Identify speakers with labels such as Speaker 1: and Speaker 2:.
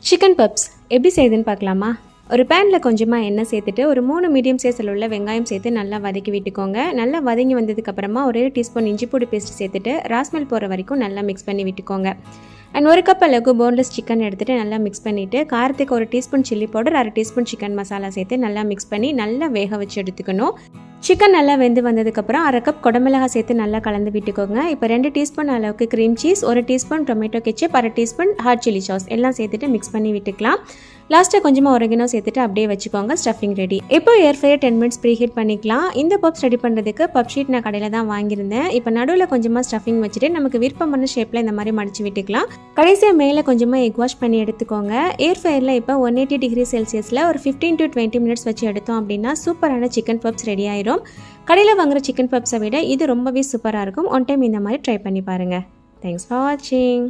Speaker 1: Chicken puffs எப்படி செய்யுதுன்னு பார்க்கலாமா? ஒரு பேனில் கொஞ்சமாக எண்ணெய் சேர்த்துட்டு ஒரு 3 மீடியம் சைஸில் உள்ள வெங்காயம் சேர்த்து நல்லா வதக்கி விட்டுக்கோங்க. நல்லா வதங்கி வந்ததுக்கப்புறமா ஒரே டீஸ்பூன் இஞ்சி பூண்டு பேஸ்ட் சேர்த்துட்டு ராஸ்மெல் போகிற வரைக்கும் நல்லா மிக்ஸ் பண்ணி விட்டுக்கோங்க. அண்ட் 1 கப் அளவுக்கு போன்லெஸ் சிக்கன் எடுத்துகிட்டு நல்லா மிக்ஸ் பண்ணிவிட்டு காரத்துக்கு 1 teaspoon chilli powder 1/2 teaspoon chicken masala சேர்த்து நல்லா மிக்ஸ் பண்ணி நல்லா வேக வச்சு எடுத்துக்கணும். சிக்கன் நல்லா வெந்து வந்ததுக்கப்புறம் 1/2 கப் குடமிளகாய் சேர்த்து நல்லா கலந்து விட்டுக்கோங்க. இப்போ 2 டீஸ்பூன் அளவுக்கு cream cheese, 1 teaspoon tomato ketchup, 1/2 teaspoon hot chilli sauce எல்லாம் சேர்த்துட்டு மிக்ஸ் பண்ணி விட்டுக்கலாம். லாஸ்ட்டாக கொஞ்சமாக ஒரேகனோ சேர்த்துட்டு அப்படியே வச்சுக்கோங்க. Stuffing ready. இப்போ air fryer 10 minutes preheat பண்ணிக்கலாம். இந்த பப்ஸ் ரெடி பண்ணுறதுக்கு பப் ஷீட் நான் கடையில் தான் வாங்கியிருந்தேன். இப்போ நடுவில் கொஞ்சமாக ஸ்டஃபிங் வச்சுட்டு நமக்கு விருப்பமான ஷேப்பில் இந்த மாதிரி மடிச்சு விட்டுக்கலாம். கடைசியாக மேலே கொஞ்சமாக எக் வாஷ் பண்ணி எடுத்துக்கோங்க. ஏர் ஃப்ரையரில் இப்போ 180 டிகிரி செல்சியஸில் ஒரு 15 to 20 மினிட்ஸ் வச்சு எடுத்தோம் அப்படின்னா சூப்பரான சிக்கன் பப்ஸ் ரெடி ஆயிரும். கடையில் வாங்குற சிக்கன் பப்ஸை விட இது ரொம்பவே சூப்பராக இருக்கும். ஒன் டைம் இந்த மாதிரி ட்ரை பண்ணி பாருங்கள். தேங்க்ஸ் ஃபார் வாட்சிங்.